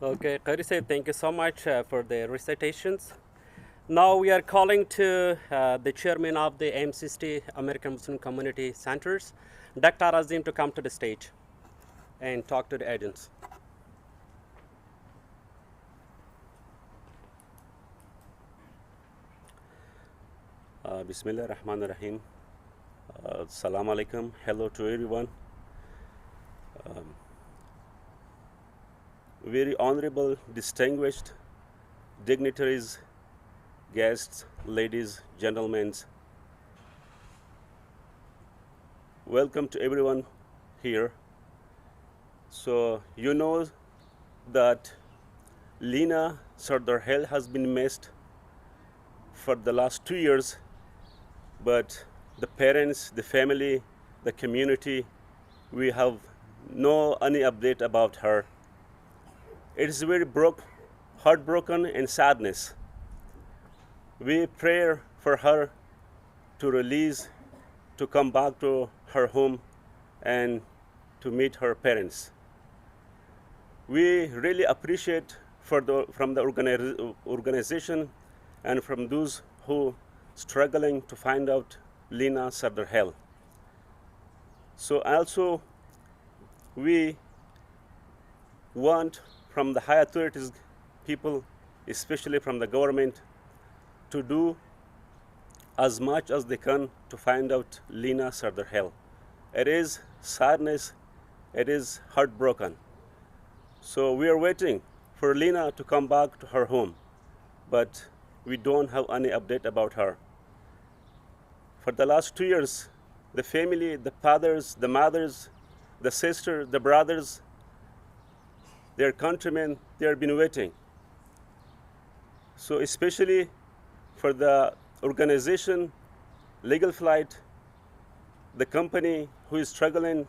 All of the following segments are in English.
Okay, Qarisay, thank you so much for the recitations. Now we are calling to the chairman of the AMCST American Muslim Community Centers, Dr. Azim, to come to the stage and talk to the audience. Bismillah ar-Rahman ar-Rahim. Assalamu alaikum. Hello to everyone. Very honorable, distinguished dignitaries, guests, ladies, gentlemen. Welcome to everyone here. So you know that Lina Sardar Khil has been missed for the last 2 years, but the parents, the family, the community, we have no any update about her. It is very heartbroken and sadness. We pray for her to release, to come back to her home and to meet her parents. We really appreciate from the organization and from those who struggling to find out Lina Sardar Khil. So also we want from the high authorities, people, especially from the government, to do as much as they can to find out Lina Sardar Khil. It is sadness, it is heartbroken. So we are waiting for Lina to come back to her home, but we don't have any update about her. For the last 2 years, the family, the fathers, the mothers, the sisters, the brothers, their countrymen, they have been waiting. So especially for the organization, Legal Flight, the company who is struggling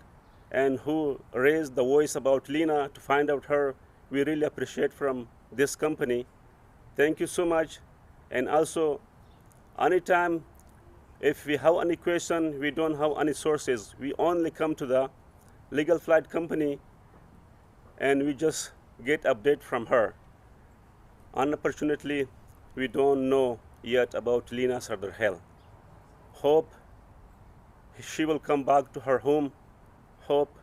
and who raised the voice about Lina to find out her, we really appreciate from this company. Thank you so much. And also, anytime if we have any question, we don't have any sources, we only come to the Legal Flight company and we just get update from her. Unfortunately, we don't know yet about Lina Sardar Khil. Hope she will come back to her home. Hope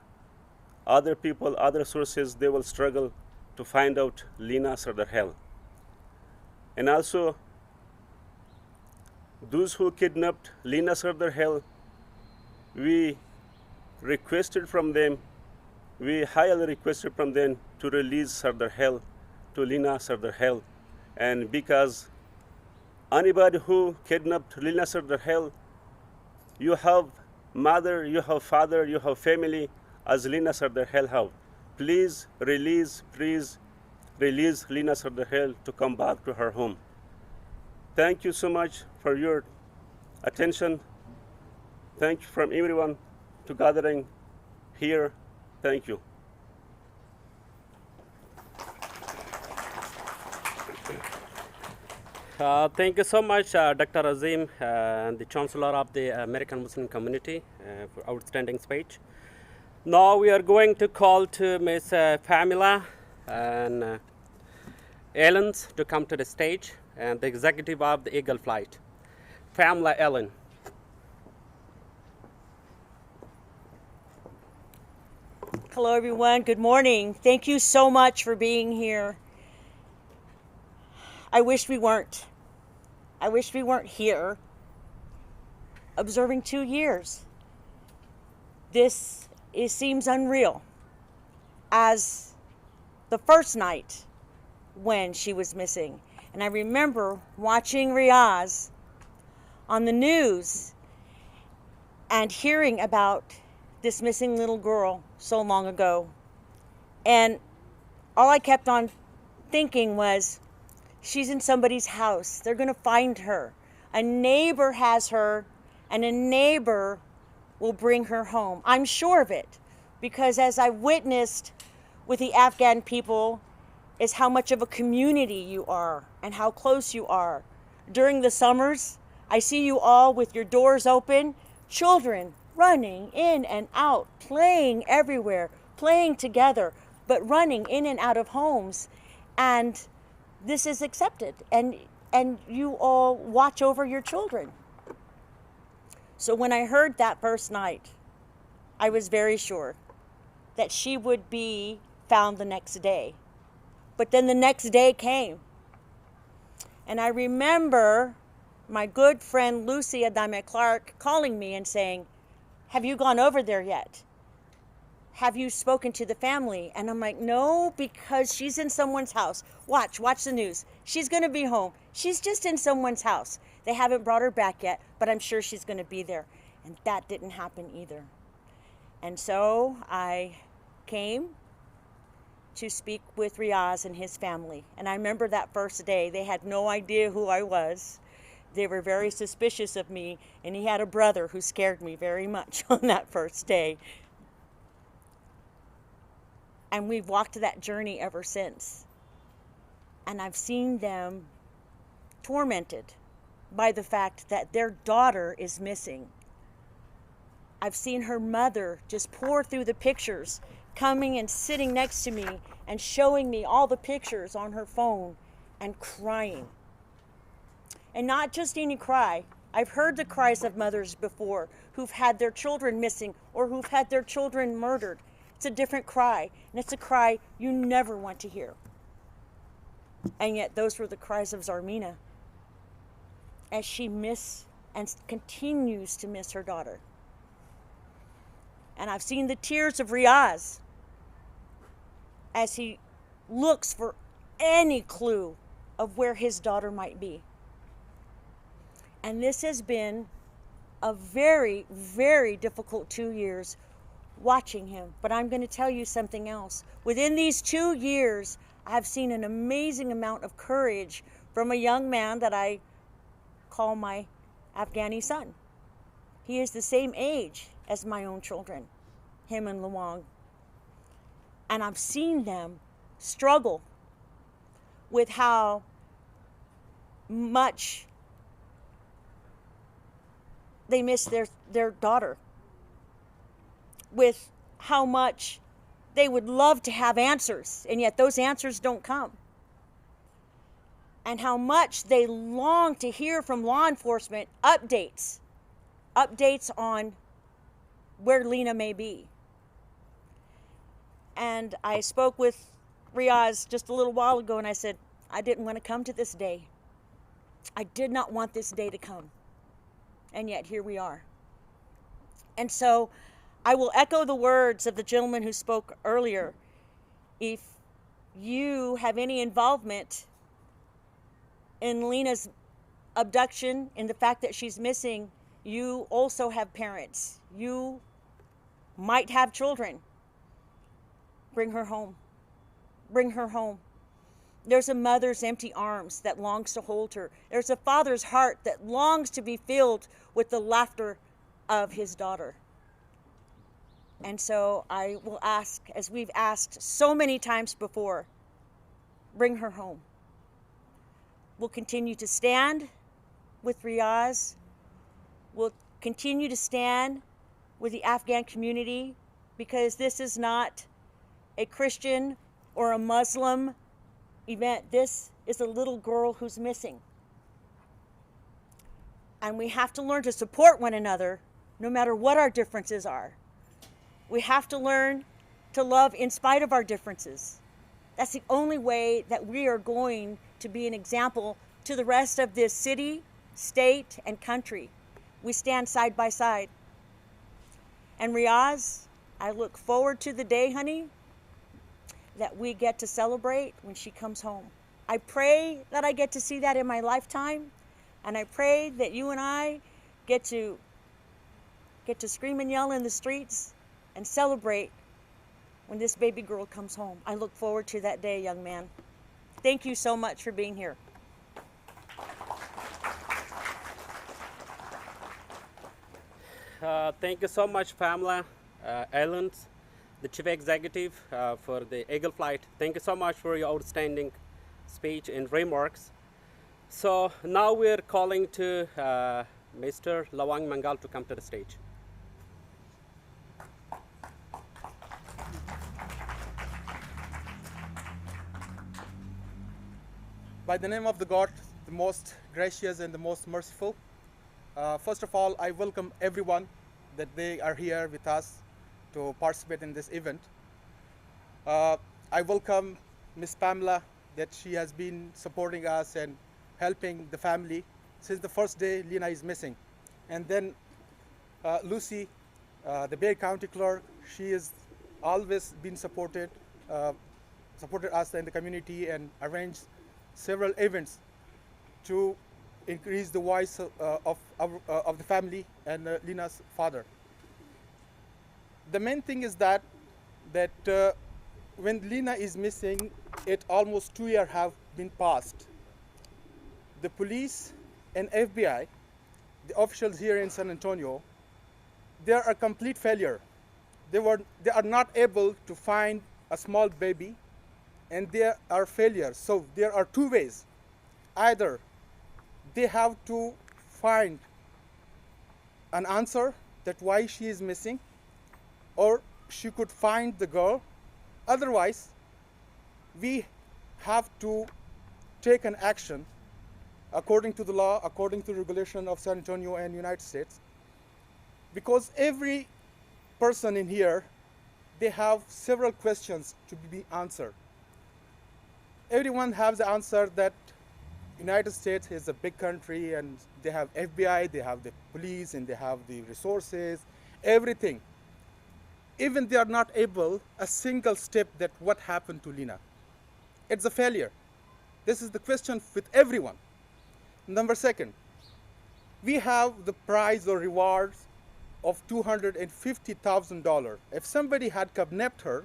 other people, other sources, they will struggle to find out Lina Sardar Khil. And also, those who kidnapped Lina Sardar Khil, we requested from them, we highly requested from them to release Sardar Khil, to Lina Sardar Khil. And because anybody who kidnapped Lina Sardar Khil, you have mother, you have father, you have family as Lina Sardar Khil have. Please release Lina Sardar Khil to come back to her home. Thank you so much for your attention. Thank you from everyone to gathering here. Thank you. Thank you so much, Dr. Azim, and the Chancellor of the American Muslim Community, for outstanding speech. Now we are going to call to Ms. Pamela and Ellen to come to the stage, and the executive of the Eagle Flight. Pamela Ellen. Hello, everyone. Good morning. Thank you so much for being here. I wish we weren't. I wish we weren't here observing 2 years. It seems unreal. As the first night when she was missing. And I remember watching Riaz on the news and hearing about this missing little girl so long ago. And all I kept on thinking was, she's in somebody's house. They're going to find her. A neighbor has her, and a neighbor will bring her home. I'm sure of it, because as I witnessed with the Afghan people, is how much of a community you are and how close you are. During the summers, I see you all with your doors open, children running in and out, playing everywhere, playing together, but running in and out of homes. And this is accepted, and you all watch over your children. So when I heard that first night, I was very sure that she would be found the next day. But then the next day came. And I remember my good friend Lucy Adame Clark calling me and saying, "Have you gone over there yet? Have you spoken to the family?" And I'm like, "No, because she's in someone's house. Watch the news. She's going to be home. She's just in someone's house. They haven't brought her back yet, but I'm sure she's going to be there." And that didn't happen either. And so I came to speak with Riaz and his family. And I remember that first day, they had no idea who I was. They were very suspicious of me, and he had a brother who scared me very much on that first day. And we've walked that journey ever since. And I've seen them tormented by the fact that their daughter is missing. I've seen her mother just pour through the pictures, coming and sitting next to me and showing me all the pictures on her phone and crying. And not just any cry. I've heard the cries of mothers before who've had their children missing or who've had their children murdered. It's a different cry, and it's a cry you never want to hear. And yet those were the cries of Zarmina as she missed and continues to miss her daughter. And I've seen the tears of Riaz as he looks for any clue of where his daughter might be. And this has been a very, very difficult 2 years watching him. But I'm going to tell you something else. Within these 2 years, I've seen an amazing amount of courage from a young man that I call my Afghani son. He is the same age as my own children, him and Luang. And I've seen them struggle with how much they miss their daughter, with how much they would love to have answers, and yet those answers don't come. And how much they long to hear from law enforcement updates on where Lina may be. And I spoke with Riaz just a little while ago, and I said, I didn't want to come to this day. I did not want this day to come. And yet here we are. And so I will echo the words of the gentleman who spoke earlier. If you have any involvement in Lina's abduction, in the fact that she's missing, you also have parents. You might have children. Bring her home. Bring her home. There's a mother's empty arms that longs to hold her. There's a father's heart that longs to be filled with the laughter of his daughter. And so I will ask, as we've asked so many times before, bring her home. We'll continue to stand with Riaz. We'll continue to stand with the Afghan community, because this is not a Christian or a Muslim event. This is a little girl who's missing. And we have to learn to support one another no matter what our differences are. We have to learn to love in spite of our differences. That's the only way that we are going to be an example to the rest of this city, state, and country. We stand side by side. And Riaz, I look forward to the day, honey, that we get to celebrate when she comes home. I pray that I get to see that in my lifetime, and I pray that you and I get to scream and yell in the streets and celebrate when this baby girl comes home. I look forward to that day, young man. Thank you so much for being here. Thank you so much, Pamela Ellens, the Chief Executive for the Eagle Flight. Thank you so much for your outstanding speech and remarks. So now we're calling to Mr. Lawang Mangal to come to the stage. By the name of the God, the most gracious and the most merciful. First of all, I welcome everyone that they are here with us to participate in this event. I welcome Miss Pamela, that she has been supporting us and helping the family since the first day Lina is missing. And then Lucy, the Bay County clerk, she has always been supported us in the community and arranged several events to increase the voice of the family and Lina's father. The main thing is that when Lina is missing, it almost 2 years have been passed. The police and FBI, the officials here in San Antonio, they are a complete failure. They are not able to find a small baby, and they are failures. So there are two ways. Either they have to find an answer that why she is missing, or she could find the girl. Otherwise, we have to take an action according to the law, according to the regulation of San Antonio and United States, because every person in here, they have several questions to be answered. Everyone has the answer that United States is a big country and they have FBI, they have the police, and they have the resources, everything. Even they are not able a single step that what happened to Lina. It's a failure. This is the question with everyone. Number second, we have the prize or rewards of $250,000. If somebody had kidnapped her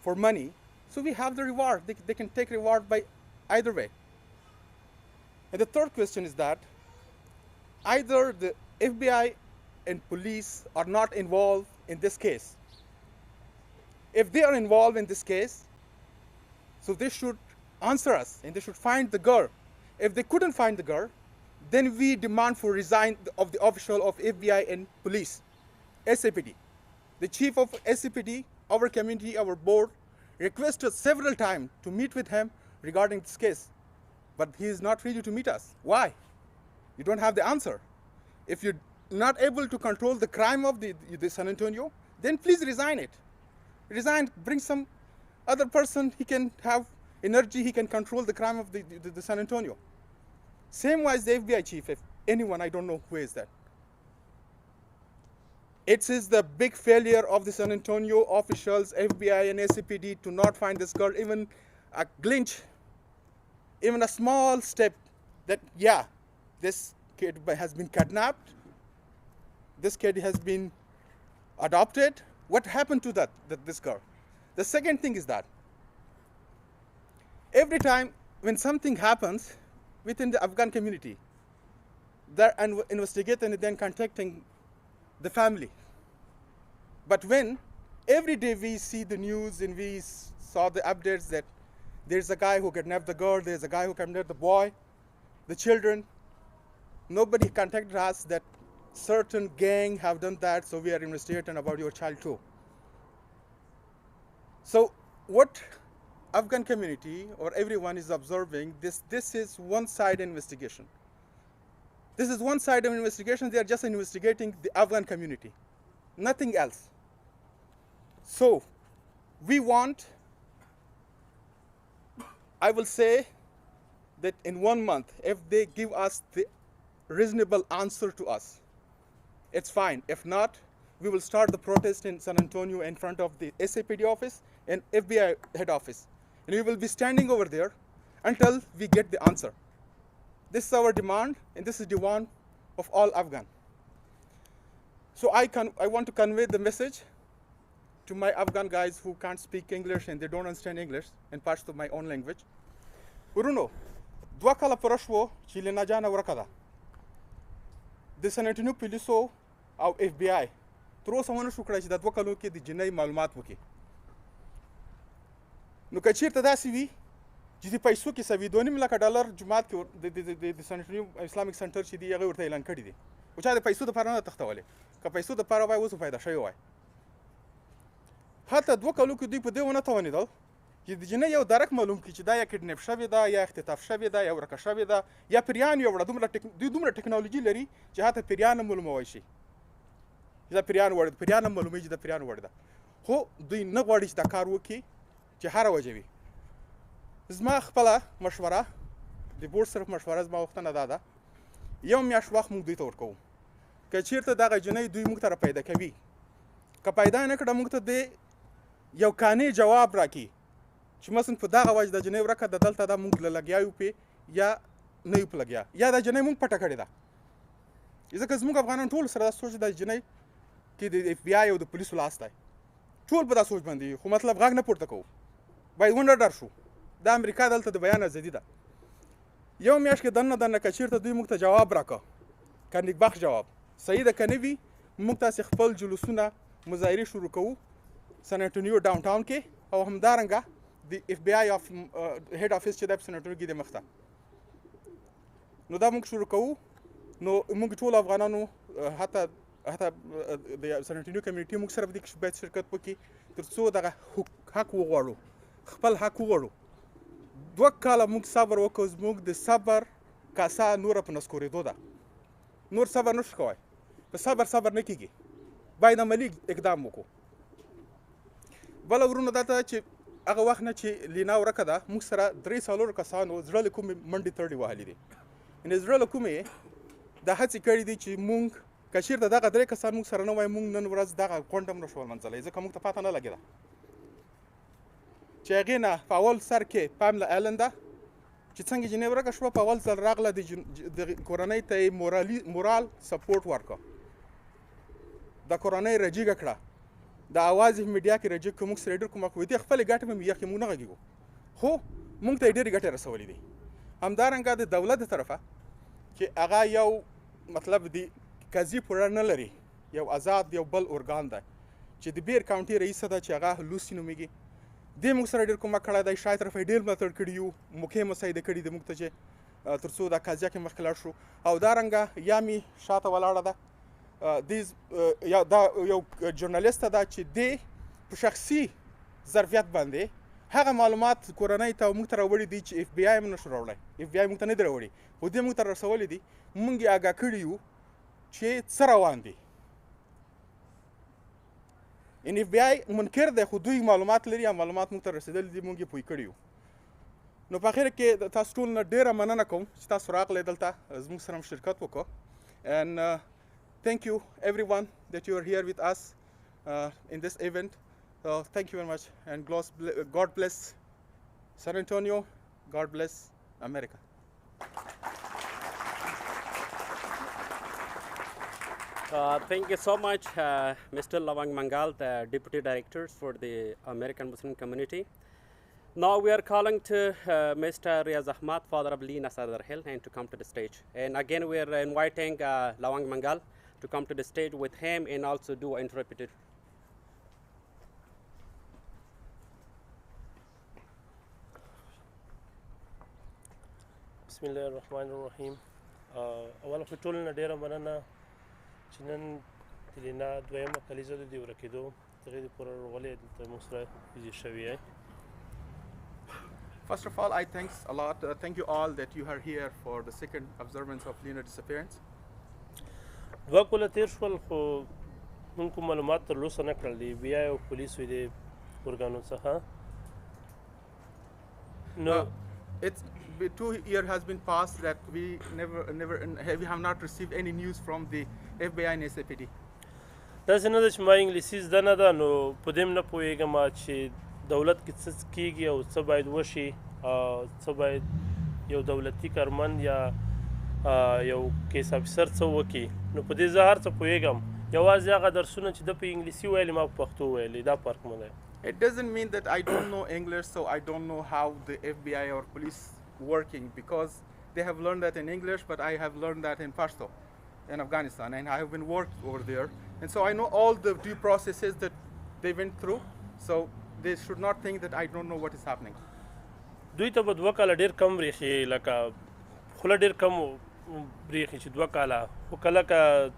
for money, so we have the reward. They can take reward by either way. And the third question is that either the FBI and police are not involved in this case. If they are involved in this case, so they should answer us and they should find the girl. If they couldn't find the girl, then we demand for resign of the official of FBI and police, SAPD. The chief of SAPD, our community, our board, requested several times to meet with him regarding this case, but he is not ready to meet us. Why? You don't have the answer. If you're not able to control the crime of the San Antonio, then please resign it. Resign, bring some other person, he can have energy, he can control the crime of the San Antonio. Same wise the FBI chief, if anyone, I don't know who is that. It is the big failure of the San Antonio officials, FBI and SCPD to not find this girl, even a glitch, even a small step that, yeah, this kid has been kidnapped, this kid has been adopted. What happened to this girl? The second thing is that every time when something happens within the Afghan community, they're investigating and then contacting the family. But when every day we see the news and we saw the updates that there's a guy who kidnapped the girl, there's a guy who kidnapped the boy, the children, nobody contacted us that certain gang have done that, so we are investigating about your child too. So what Afghan community or everyone is observing, this is one-sided investigation. This is one-sided investigation. They are just investigating the Afghan community, nothing else. So we want, I will say that in 1 month, if they give us the reasonable answer to us, it's fine. If not, we will start the protest in San Antonio in front of the SAPD office and FBI head office. And we will be standing over there until we get the answer. This is our demand, and this is the demand of all Afghan. So I want to convey the message to my Afghan guys who can't speak English and they don't understand English and parts of my own language. Uruno, dua kala porashwo chile na jana warakada. The San Antonio police au FBI. Tro samana shukra chi da dua kalo ke di jinai malumat wuki. No kachirta dasi vi jidi paiso ke savi $2 lakh jumaat ke the San Antonio Islamic Center chi di yaga urta elan kadi di. Ucha de paiso da parana taxtawale. Ka paiso da para wai wusu faida shayo wai. Hata dua kalo ke di pade wana tawani dal. چې د جنۍ یو درک معلوم کړي چې دا یا کډنیپ شوې ده یا اختطاف شوې ده یا ورکه شوې ده یا پیریان یو وړه دوی دومره ټکنالوژي لري چې هاته پیریان هم معلوموی شي چې دا پیریان وړ پیریان هم معلوموي چې دا پیریان وړ ده خو دوی نه غواړي چې دا کار وکړي چې هره وجه وي زما خپله مشوره د بورډ صرف مشوره زما غوښتنه دا ده یو میاشت وخت موږ دوی ته ورکوو که چېرته دغه جنۍ دوی موږ ته راپیدا کوي که پیدا نه کړه موږ ته د یو قانع جواب راکړي چې مثلا په دغه وجه د جنۍ ورکه د دلته دا موږ له لګیا یو پې یا نه یو په لګیا یا دا جنۍ موږ پټه کړې ده ځکه زموږ افغانان ټول سره دا سوچ د جنۍ کې د اف بی آی او د پولیسو لاس دی ټول په دا سوچ باندې خو مطلب غږ نه پورته کوو باید ونه ډر شو د امریکا دلته د بیان ازادي ده یو میاشت کې دننه که چېرته دوی موږ ته جواب راکړه که نیکبخت جواب صحیح ده که نه وي موږ تاسې خپل جلوسونه مظاهرې شروع کوو سن انټونیو ډاون ټاون کې او همدارنګه د اف بی آی اف هیډ افیس چې دی په سن انټونیو کې د مخ ته نو دا موږ شروع کوو نو موږ ټول افغانانو حتی د سن انټونیو کمیونټي موږ سره په دې کې باید شرکت وکړي تر څو دغه حق وغواړو خپل حق وغواړو 2 کاله موږ صبر وکړو زموږ د صبر کاسه نوره په نسکورېدو ده نور صبر نشو کوی په صبر نه کېږي باید عملي اقدام وکړو بله ورونه دا ته چې هغه وخت نه چې لینا ورکه ده موږ سره 3 کسانو زړه له کومې منډې تړلې وهلې دي یعنې زړه له کومې دا هڅې کړې دي چې موږ که چېرته دغه 3 کسان موږ سره نه وای موږ نن ورځ دغه غونډه هم نشو لمانځلی ځکه موږ ته پته نه لګېده چې هغې نه په اول سر کې پاملا ایلن ده چې څنګه جنۍ ورکه شوه په اول ځل راغله د کورنۍ ته یې مورال سپورټ ورکړه د کورنۍ رجیږه کړه د اواز میډیا کې رجیږ که موږ سره ډېر کومک وکړي خپلې ګټې به یخې موږ نه غږېږو خو موږ ته یې ډېرې ګټې رسولې دي همدارنګه د دولت د طرفه چې هغه یو مطلب د قضیې پوره نه لري یو آزاد یو بل ارګان دی چې د بیر کاونټي رئیسه ده چې هغه لوسی نومیږي دې موږ سره ډېر کومک کړی دی شاید طرفه یې ډېر ملاتړ کړي یو موقع مساعده کړي د موږ ته چې تر څو دا قضیه کې مخکې لاړ شو او دارنګه یا مې شاته ولاړه ده دا یو ژورنالیسته ده چې دی په شخصي ظرفیت باندې هغه معلومات کورنۍ ته موږ ته راوړي دي چې اف بی آی هم نشو راوړی اف بی آی موږ ته نه دي راوړي خو دې موږ ته رسولي دي موږ یې آګاه کړي یو چې څه روان دي ان اف بی آی منکر دی خو دوی معلومات لري او معلومات موږ ته رسېدلي دي موږ یې پوه کړي یو نو په اخر کې تاسو ټول نه ډېره مننه کوم چې تاسو راغلی دلته زموږ سره هم شرکت وکړو and thank you everyone that you are here with us in this event. Thank you very much and God bless San Antonio. God bless America. Thank you so much, Mr. Lawang Mangal, the Deputy Director for the American Muslim community. Now we are calling to Mr. Riaz Ahmad, father of Lina Sardar Khil, and to come to the stage. And again, we are inviting Lawang Mangal to come to the stage with him and also do interpreter. بسم الله الرحمن الرحیم اوله خو ټولو نه ډېره مننه چې نن د لینا دویمه کلیزه د دې ورکېدو هغې د پوره ورغلې دلته موږ سره ویزیټ شوي یې First of all, I thanks a lot. Thank you all that you are here for the second observance of Lina disappearance. 2 کاله تېر شول خو موږ کوم معلومات ترلاسه نه کړل د بیا او پولیسو د ارګانو څخه نو It's 2 years has been passed that we have not received any news from the FBI and SAPD. داسې نه ده چې ما انګلیسي زده نه ده نو په دې هم نه پوهېږم چې دولت کې څه کېږي او څه باید وشي څه باید یو دولتي کارمند یا یو کیس افیسر څه وکړي نو په دې زه هر څه پوهېږم یوازې هغه درسونه چې ده په انګلیسي ویلي ما په پښتو ویلي دا فرق نه دی It doesn't mean that I don't know English, so I don't know how the FBI or police working, because they have learned that in English, but I have learned that in Pashto in Afghanistan, and I have been worked over there, and so I know all the due processes that they went through, so they should not think that I don't know what is happening. دوی ته به 2 کاله ډېر کم برېښي لکه خوله ډېر کم برېښي چې 2 کاله خو کله که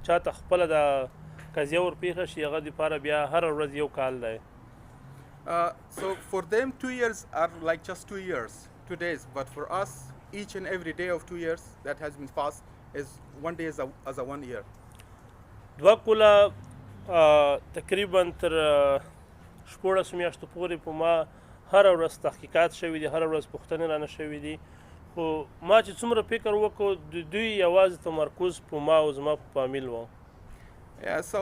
چاته خپله د قضیه ورپېښه شي هغه دپاره بیا هره ورځ 1 کال دی So for them, 2 years are like just 2 years, 2 days. But for us, each and every day of 2 years that has been passed is 1 day as a 1 year. دوه کله تقریبا تر 14 میاشتو پورې په ما هره ورځ تحقیقات شوي دي، هره ورځ پوښتنې رانه شوي دي، خو ما چې څومره فکر وکړو د دوی یوازې تمرکز په ما او زما په فامیل و. Yeah, so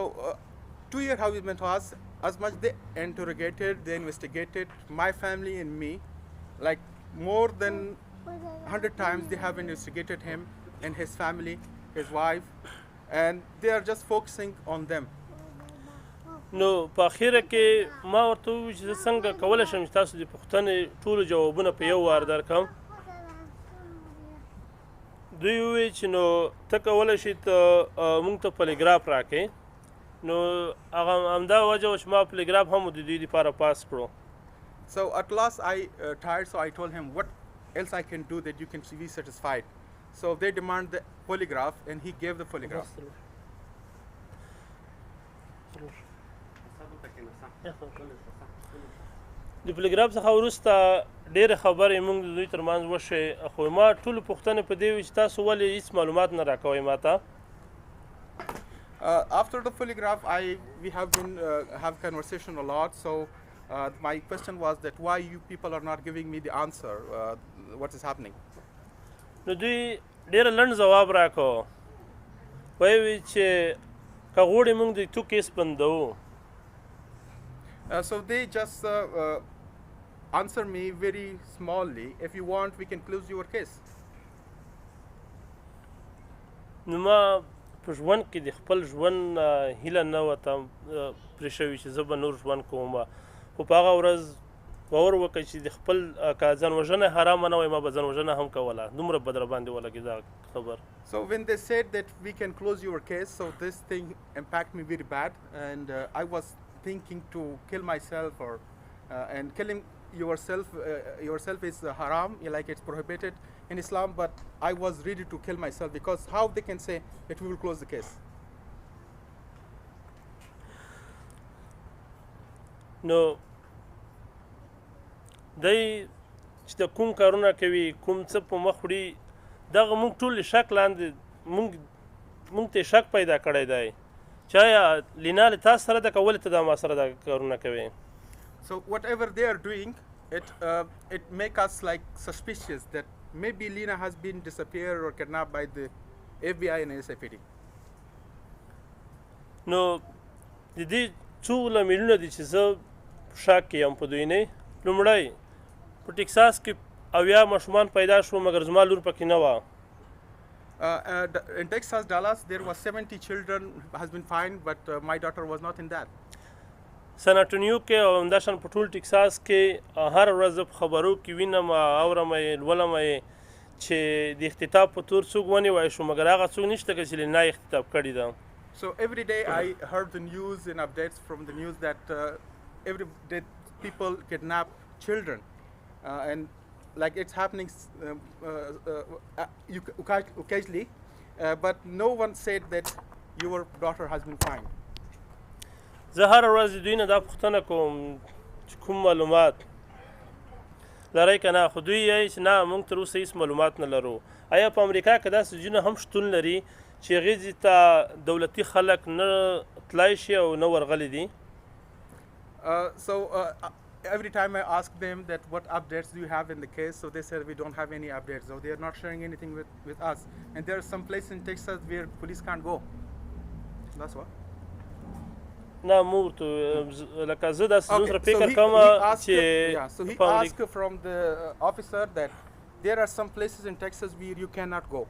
2 years have been to us. As much they interrogated, they investigated my family and me, like more than 100 times they have investigated him and his family, his wife, and they are just focusing on them. نو په اخره کې ما ورته وویل چې زه څنګه کولی شم چې تاسو د پوښتنې ټولو جوابونه په یو وار درکړم. دوی وویل چې نو ته کولی شې ته موږ ته پلیګراف راکړې. نو هغه همدا وجه وه چې ما پلیګراف هم د دوی دپاره پاس کړو. So at last I tired, so I told him what else I can do that you can be satisfied. So they demand the polygraph, and he gave the polygraph. د پلیګراف څخه وروسته ډېرې خبرې موږ د دوی ترمنځ وشوې، خو ما ټولو پوښتنې په دې وي چې تاسو ولې هېڅ معلومات نه راکوئ ما ته. After the polygraph, we have been have conversation a lot. So my question was that why you people are not giving me the answer? What is happening? نو دوی ډېره لنډ ځواب راکړو، ویې ویل چې که غواړې موږ د تو کیس بندوو. So they just answer me very smallly. If you want, we can close your case. نو ما په ژوند کې د خپل ژوند هیله نه وه پرې شوې چې زه به نور ژوند کوم، خو په هغه ورځ باور وکړئ چې د خپل که ځان وژنه حرامه نه وای ما به ځان وژنه هم کوله، دومره به در باندې ولګېده خبر. So when they said that we can close your case, so this thing impacted me very bad, and I was thinking to kill myself, or and killing yourself is haram, like it's prohibited in Islam, but I was ready to kill myself because how they can say that we will close the case? نو دی چې د کوم کارونه کوي، کوم څه په مخ وړي، دغه موږ ټول شک لاندې موږ ته شک پیدا کړی دی چې آیا لینا له تاسو سره ده که ولې ته دا ما سره دا کارونه کوي. So whatever they are doing, it make us like suspicious that maybe Lina has been disappeared or kidnapped by the FBI and SFD. نو د دې څو لاملونه دي چې زه شک کې یم په دوی نه. لومړی په ټکساس کې 80 ماشومان پیدا شو مګر زما لور پکې نه وه. In Texas, Dallas, there was 70 children has been found, but my daughter was not in that. سان انټونیو کې او همداشان په ټول ټکساس کې هر ورځ په خبرو کې وینم اورم لولم چې د اختطاف په تور څوک ونیوی شو مګر هغه څوک نشته که چې لینا اختطاف کړې ده. So every day I heard the news and updates from the news that every day people kidnap children, and like it's happening occasionally, but no one said that your daughter has been found. زه هر ورځ د دوی نه دا پوښتنه کوم چې کوم معلومات لرئ که نه، خو دوی یایي چې نه موږ تر اوسه هېڅ معلومات نه لرو. آیا په امریکا کې داسې ځایونه هم شتون لري چې هغې ځای ته دولتي خلک نه تلای شي او نه ورغلي دي؟ So every time I ask them that what updates do you have in the case, so they said we don't have any updates, so they are not sharing anything with us. And there are some places in Texas where police can't go. That's what. نه مو ورته لکه زه داسې ځون سره فکر کوم چې So he asked from the officer that there are some places in Texas where you cannot go.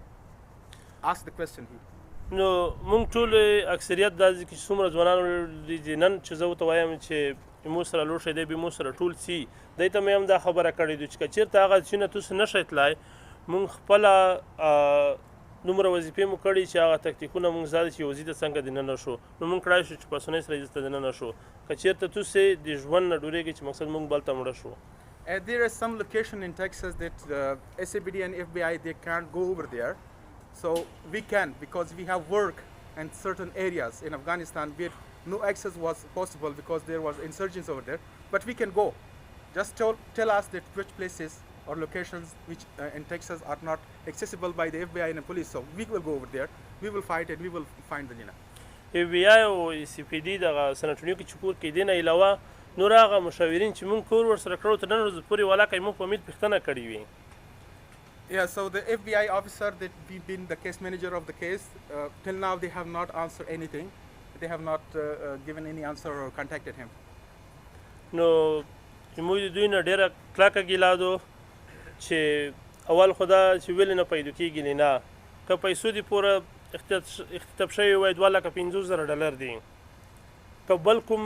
Ask the question here. نو موږ ټول اکثریت دا ځای کې چې څومره ځوانان دي نن چې زه ورته وایم چې مو سره لوړ شی دی به مو سره ټول سي دی ته مې هم دا خبره کړې ده چې که چېرته هغه ځایونه تاسو نه شئ تلای موږ خپله دومره وظیفې مو کړي چې هغه تکتیکونه موږ زده چې یو ځای ته څنګه دننه شو نو موږ کړای شو چې په اسانۍ سره دلته دننه شو که چېرته تاسې د ژوند نه ډورېږئ چې مقصد موږ بل ته مړه شو. There is some location in Texas that SABD and FBI they can't go over there, so we can because we have work in certain areas in Afghanistan where no access was possible because there was insurgents over there. But we can go. Just tell us that which places or locations which in Texas are not accessible by the FBI and the police. So we will go over there. We will fight and we will find the Lina. FBI او سی پی ډي دغه سن انټونیو کې چې کور کې دی نه علاوه نور هغه مشاورین چې مونږ کور ورسره کړو تر نن ورځې پورې ولاکه مونږ په امید پوښتنه کړې وي. Yeah, so the FBI officer that we've been the case manager of the case, till now they have not answered anything. They have not given any answer or contacted him. نو چې موږ د دوی نه ډېره کلکه ګیله دو چې اول خو دا چې ولې نه پیدا کېږي لینا که پیسو دې پوره اختطاف شوی وای $2,50,000 دي که بل کوم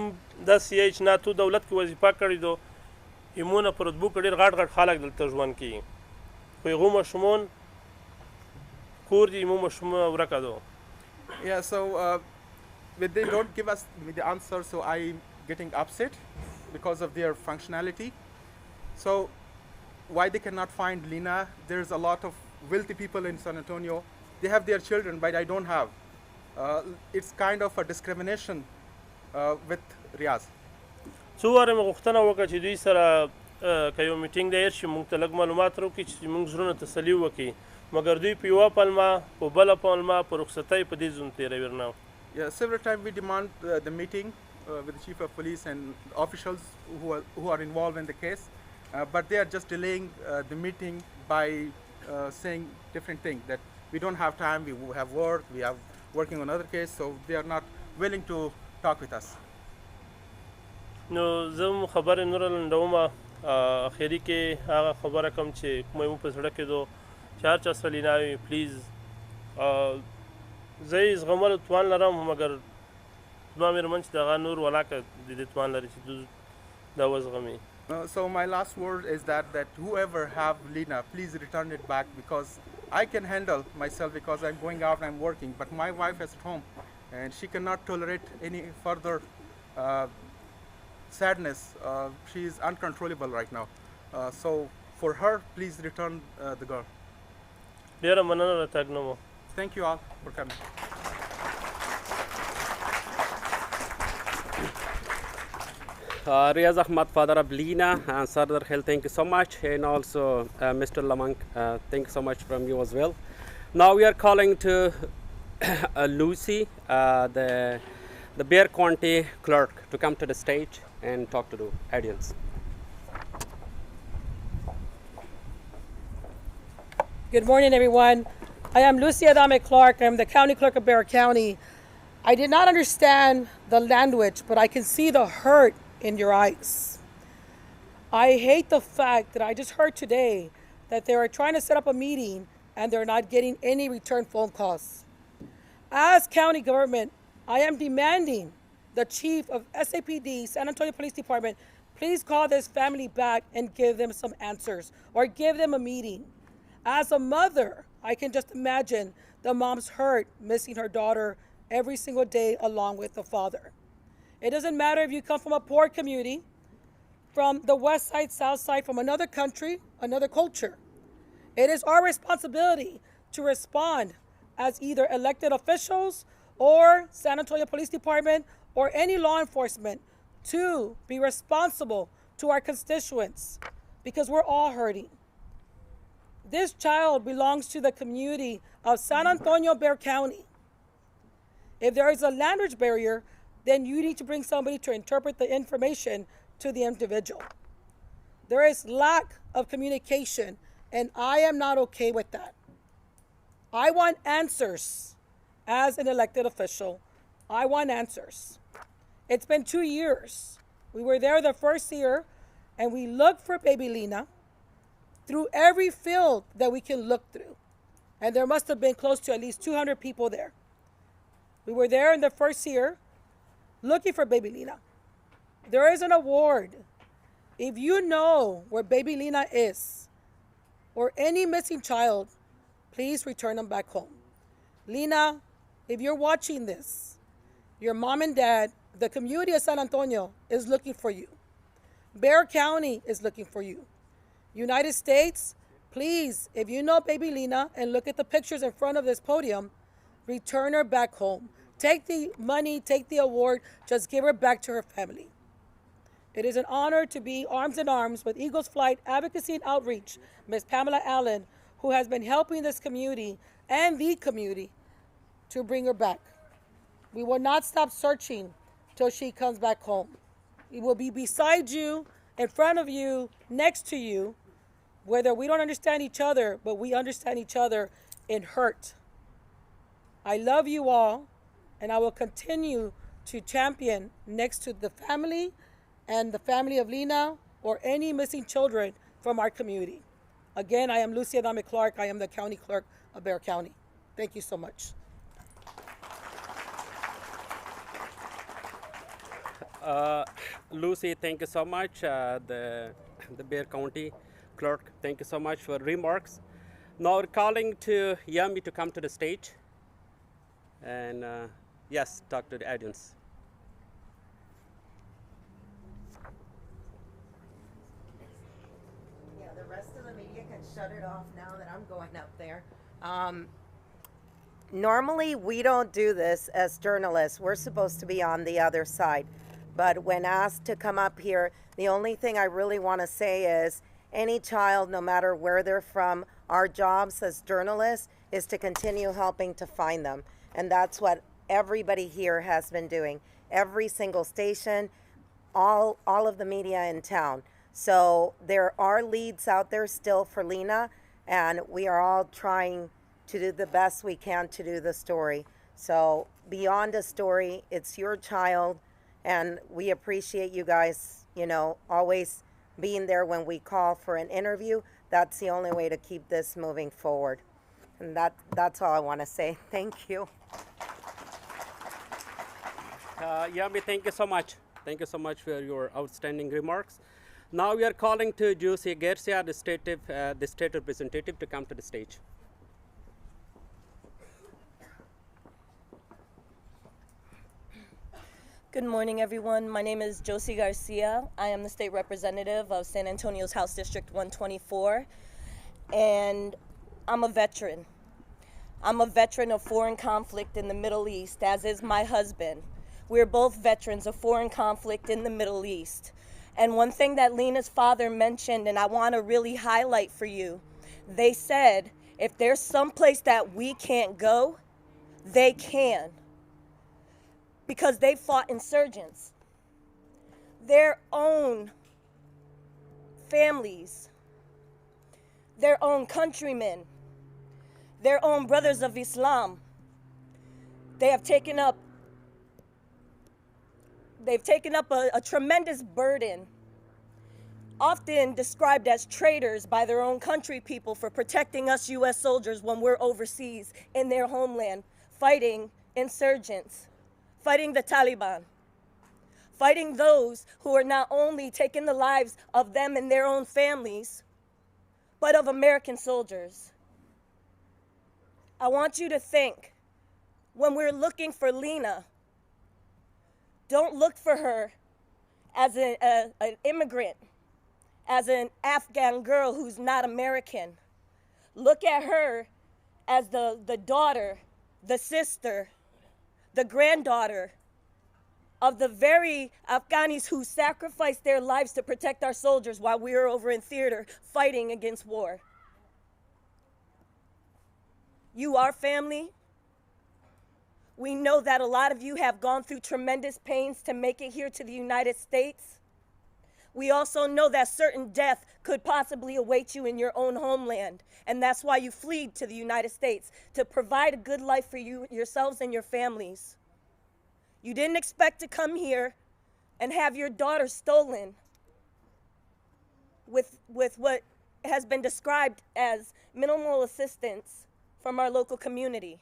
داسې یی چې ناتو دولت کې وظیفه کړې دو یمونه په رتبو کې ډېر غټ غټ خلک دلته ژوند کوي خو هغو ماشومان کور دي یمو ماشومه ورکه دو. Yeah, so when they don't give us the answer, so I'm getting upset because of their functionality. So why they cannot find Lina? There's a lot of wealthy people in San Antonio. They have their children, but I don't have. It's kind of a discrimination with Riaz. څو واره مې غوښتنه وکړه چې دوی سره که یو میټینګ دی هېر شي موږ ته لږ معلومات راوکړي چې موږ زړونه تسلي وکړي مګر دوی په یوه پلمه په بله پلمه په رخصتۍ په دې ژوند تېروي ورنه. Yeah, several times we demand the meeting with the chief of police and officials who are involved in the case, but they are just delaying the meeting by saying different things, that we don't have time, we have work, we are working on other case, so they are not willing to talk with us. نو زه هم خبرې نوره لنډومه اخري کې هغه خبره کوم چې کومه مو په زړه کې دو چې هر چا سره لینا وي پلیز زه یې زغملو توان لرم مګر زما مېرمن چې دغه نور ولاکه د دې توان لري چې دا وزغمي. So my last word is that whoever have Lina, please return it back, because I can handle myself because I'm going out and I'm working, but my wife is at home and she cannot tolerate any further sadness. She is uncontrollable right now. So for her, please return the girl. ډېره مننه د تګ نه مو. Thank you all for coming. Riaz Ahmad, father of Lina Sardar Khil, thank you so much, and also Mr. Lamang, thank you so much from you as well. Now we are calling to Lucy, the Bexar County clerk, to come to the stage and talk to the audience. Good morning, everyone. I am Lucy Adame Clark. I'm the county clerk of Bexar County. I did not understand the language, but I can see the hurt in your eyes. I hate the fact that I just heard today that they are trying to set up a meeting and they're not getting any return phone calls. As county government, I am demanding the chief of SAPD, San Antonio Police Department, please call this family back and give them some answers or give them a meeting. As a mother, I can just imagine the mom's hurt missing her daughter every single day along with the father. It doesn't matter if you come from a poor community, from the west side, south side, from another country, another culture. It is our responsibility to respond as either elected officials or San Antonio Police Department or any law enforcement to be responsible to our constituents, because we're all hurting. This child belongs to the community of San Antonio, Bexar County. If there is a language barrier, then you need to bring somebody to interpret the information to the individual. There is lack of communication, and I am not okay with that. I want answers as an elected official. I want answers. It's been 2 years. We were there the first year, and we looked for baby Lina through every field that we can look through. And there must have been close to at least 200 people there. We were there in the first year looking for baby Lina. There is an award. If you know where baby Lina is or any missing child, please return them back home. Lina, if you're watching this, your mom and dad, the community of San Antonio is looking for you. Bexar County is looking for you. United States, please, if you know baby Lina and look at the pictures in front of this podium, return her back home. Take the money, take the award, just give her back to her family. It is an honor to be arms in arms with Eagles Flight Advocacy and Outreach, Ms. Pamela Allen, who has been helping this community and the community to bring her back. We will not stop searching till she comes back home. We will be beside you, in front of you, next to you, whether we don't understand each other, but we understand each other in hurt. I love you all, and I will continue to champion next to the family and the family of Lina or any missing children from our community. Again, I am Lucy Adame Clark. I am the County Clerk of Bexar County. Thank you so much. Lucy, thank you so much. The Bexar County Clerk, thank you so much for remarks. Now we're calling to Yami to come to the stage. And yes, talk to the audience. Yeah, the rest of the media can shut it off now that I'm going up there. Normally, we don't do this as journalists. We're supposed to be on the other side. But when asked to come up here, the only thing I really want to say is any child, no matter where they're from, our jobs as journalists is to continue helping to find them. And that's what everybody here has been doing. Every single station, all of the media in town. So there are leads out there still for Lina, and we are all trying to do the best we can to do the story. So beyond a story, it's your child, and we appreciate you guys, always being there when we call for an interview. That's the only way to keep this moving forward. And that's all I want to say. Thank you. Yami, thank you so much. Thank you so much for your outstanding remarks. Now we are calling to Josie Garcia, the state representative, to come to the stage. Good morning, everyone. My name is Josie Garcia. I am the state representative of San Antonio's House District 124, and I'm a veteran. I'm a veteran of foreign conflict in the Middle East, as is my husband. We're both veterans of foreign conflict in the Middle East. And one thing that Lina's father mentioned, and I want to really highlight for you, they said, if there's someplace that we can't go, they can. Because they fought insurgents. Their own families, their own countrymen, their own brothers of Islam, they have taken up a tremendous burden, often described as traitors by their own country people for protecting us U.S. soldiers when we're overseas in their homeland, fighting insurgents, fighting the Taliban, fighting those who are not only taking the lives of them and their own families, but of American soldiers. I want you to think, when we're looking for Lina, don't look for her as an immigrant, as an Afghan girl who's not American. Look at her as the daughter, the sister, the granddaughter of the very Afghanis who sacrificed their lives to protect our soldiers while we were over in theater fighting against war. You are family. We know that a lot of you have gone through tremendous pains to make it here to the United States. We also know that certain death could possibly await you in your own homeland, and that's why you fled to the United States, to provide a good life for you, yourselves and your families. You didn't expect to come here and have your daughter stolen with what has been described as minimal assistance from our local community.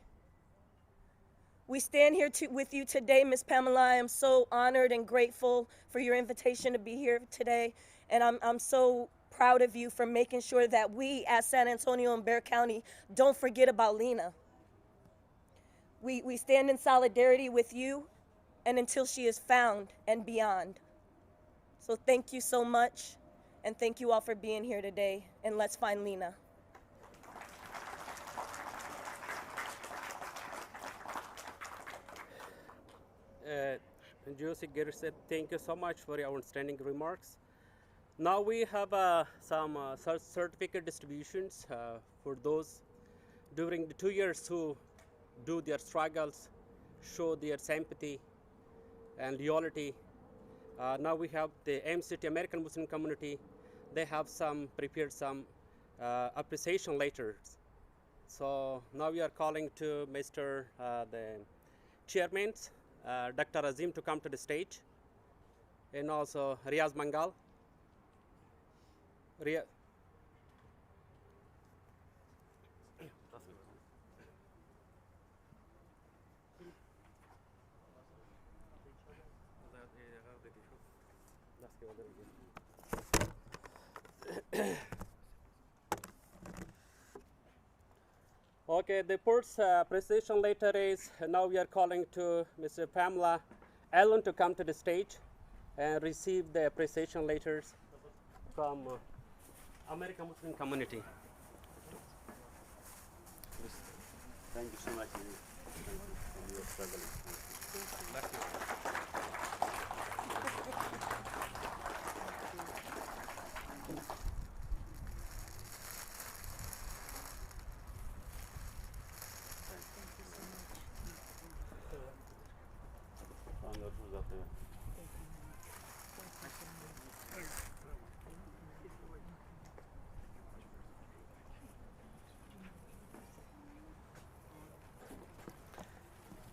We stand here with you today, Ms. Pamela. I am so honored and grateful for your invitation to be here today. And I'm so proud of you for making sure that we as San Antonio and Bexar County don't forget about Lina. We stand in solidarity with you and until she is found and beyond. So thank you so much. And thank you all for being here today. And let's find Lina. Josie Gerset, thank you so much for your outstanding remarks. Now we have some certificate distributions for those during the 2 years who do their struggles, show their sympathy and loyalty. Now we have the M-City American Muslim community. They have prepared some appreciation letters. So now we are calling to Mr. The chairman, Dr. Azim, to come to the stage, and also Riaz Mangal. Okay, the first appreciation letter is now we are calling to Mr. Pamela Allen to come to the stage and receive the appreciation letters from American Muslim community. Thank you so much. Thank you for your struggle.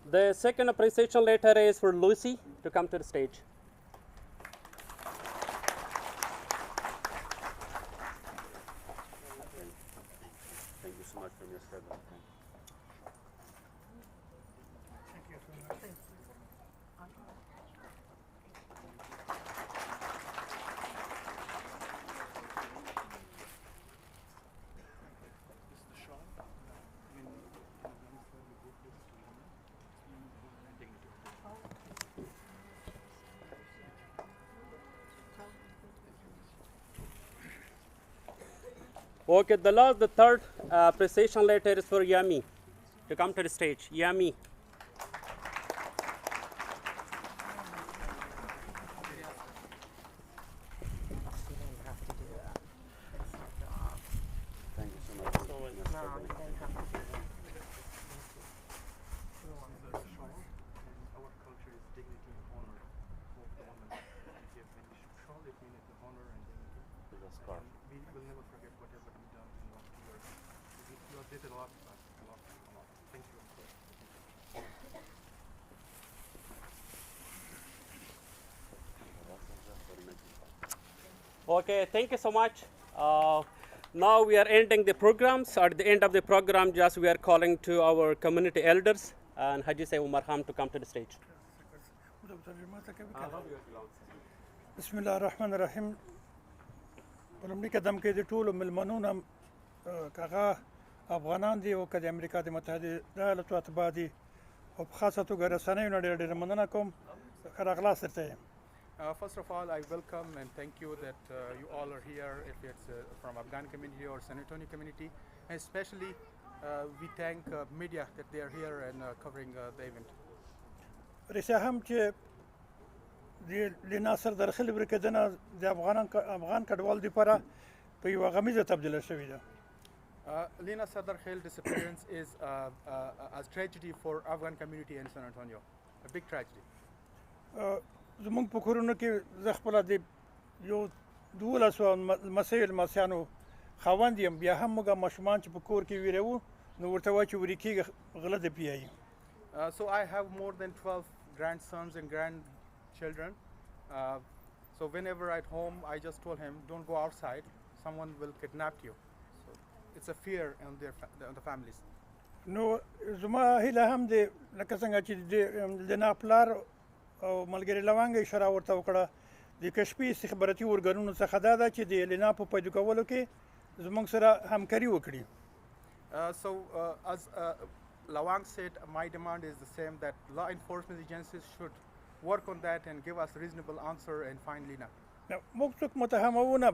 The second appreciation letter is for Lucy to come to the stage. Thank you so much for your struggle. Okay, the third appreciation letter is for Yami to come to the stage. Yami. Thank you so much. For your struggle. Our culture is dignity and honor of the woman. We give and shawl it means the honor and dignity. With a scarf. We will never forget whatever we done in the last 2 years. You have did a lot for us. A lot. Thank you. Okay, thank you so much. Now we are ending the programs. At the end of the program, just we are calling to our community elders and Haji Say Umar Ham to come to the stage. بسم الله الرحمن الرحیم په لومړي قدم کې د ټولو مېلمنو هغه افغانان دي او که د امریکا د متحده ایالاتو اتباع دي او په خاصه توګه رسنیو نه ډېره مننه کوم ښه راغلاست درته یم. First of all, I welcome and thank you that you all are here, if it's from Afghan community or San Antonio community. And especially, we thank media that they are here and covering the event. رښتیا هم چې د لینا سردار خیل ورکېدنه د افغان کډوالو دپاره په یوه غمیزه تبدیله شوې ده. Lina Sardar Khil disappearance is a tragedy for Afghan community in San Antonio, a big tragedy. زمونږ په کورونو کې زه خپله د یو 12 لمسیو لمسیانو خاوند یم، بیا هم موږ ماشومان چې په کور کې ویره وو نو ورته وایي چې ورکېږه غله دې پیایي. So I have more than 12 grandsons and grandchildren. So whenever at home, I just told him, don't go outside. Someone will kidnap you. So it's a fear on the families. نو زما هیله هم دی لکه څنګه چې د لینا پلار او ملګري لونګ اشاره ورته وکړه د کشفي استخباراتي ارګانونو څخه دا ده چې د لینا په پیدا کولو کې زموږ سره همکاري وکړي. As Lawang said, my demand is the same, that law enforcement agencies should work on that and give us a reasonable answer and find Lina. موږ څوک متهمونه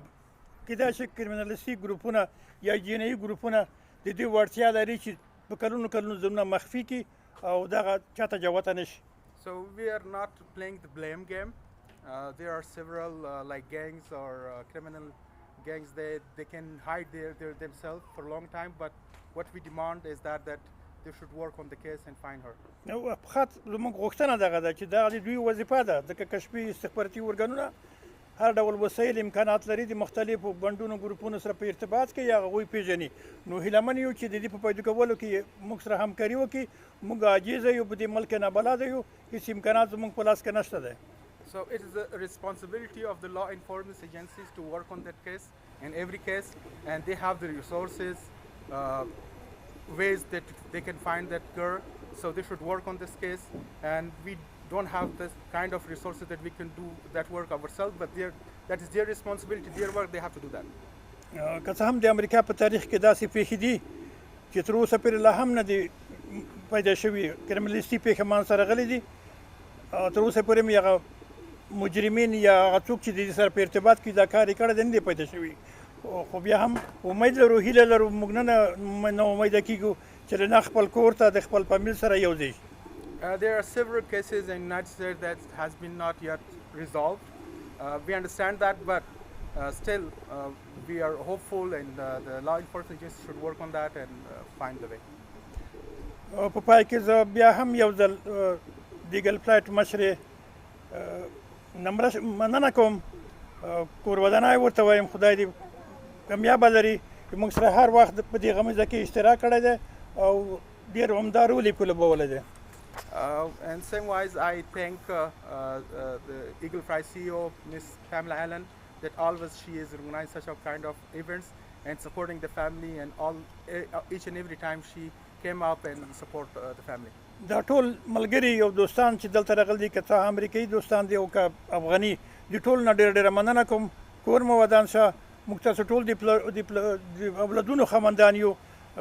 کېدای شي کریمینالیستي ګروپونه یا جنایي ګروپونه د دې وړتیا لري چې په کلونو ځایونه مخفي کړي او دغه چاته جوته نه شي. So we are not playing the blame game. There are several like gangs or criminal gangs. They can hide themselves for a long time, but what we demand is that they should work on the case and find her. نو فقط زموږ غوښتنه دغه ده چې دغه د دوی وظیفه ده ځکه کشفي استخباراتي ارګانونه هر ډول وسایل امکانات لري د مختلفو بندونو ګروپونو سره په ارتباط کې یا هغوی پیژني نو هیلهمن یو چې د دې په پیدا کولو کې موږ سره همکاري وکړي موږ عاجزه یو په دې ملک نه بلده یو هېڅ امکانات زموږ په لاس کې نشته دی So it is the responsibility of the law enforcement agencies to work on that case, in every case, and they have the resources, ways that they can find that girl. So they should work on this case, and we don't have this kind of resources that we can do that work ourselves. But that is their responsibility, their work. They have to do that. که څه هم د امریکا په تاریخ کې داسې پیښې دي چې تر اوسه پورې لا هم نه دي پیدا شوي کرمنالیستي پیښې مان سره غلي دي تر اوسه پورې مې هغه مجرمین یا هغه څوک چې د دې سره په ارتباط کې دا کار یې کړی دی نه دی پیدا شوي خو بیا هم امید لرو هیله لرو موږ نه امیده کېږو چې له نه خپل کور ته د خپل فامیل سره یو ځای شي There are several cases in the United States that has been not yet resolved. We understand that, but still we are hopeful, and the law enforcement agencies should work on that and find the way. په پای کې زه بیا هم یو ځل د ایګل فلایټ مشرې مننه کوم کورودنای ورته وایم خدای دې کامیابه لري چې موږ سره هر وخت په دې غمیزه کې اشتراک کړی دی او ډېر عمده رول یې په لوبولی دی And same wise, I thank the Eagle Fry CEO, Miss Pamela Allen, that always she is organizing such a kind of events and supporting the family, and each and every time she came up and support the family. دا ټول ملګري او دوستان چې دلته راغلي دي که څه امریکایي دوستان دي او که افغاني د ټول نه ډېره مننه کوم کور مو ودان شه موږ تاسو ټول د اولادونو خاوندان یو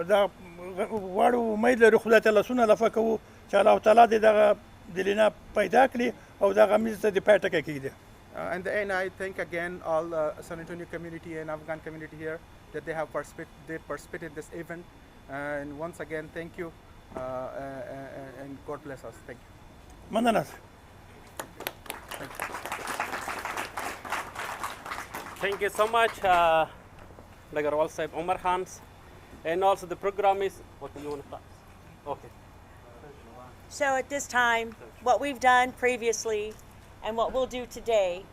دا غواړو امید لرو خدای ته لاسونه لفه کوو چې الله تعالی دې دغه د لینا پیدا کړي او دغه غمیز ته د پای ټکی کېږدي And then I thank again all San Antonio community and Afghan community here that they have participated in this event. And once again, thank you and God bless us. Thank you. مننه Thank you so much, Lagarwal Saib Omar Khans. And also the program is, what do you want to start? Okay. So at this time, what we've done previously and what we'll do today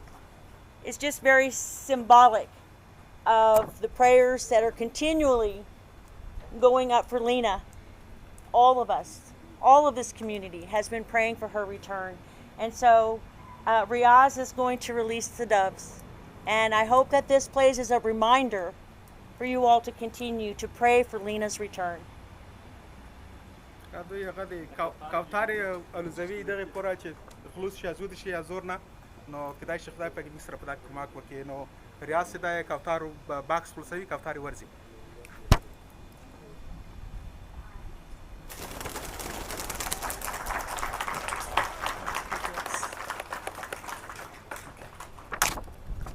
is just very symbolic of the prayers that are continually going up for Lina. All of us, all of this community has been praying for her return. And so Riaz is going to release the doves. And I hope that this plays as a reminder for you all to continue to pray for Lina's return. دوی هغه د کوتارې الوزوي دغې پوره چې خلوص شي ازود شي ازور نه نو کدای شي خدای پاک موږ سره په دا کمک وکړي نو ریاض صدا کوتارو باکس خلاصوي کوتارې ورځي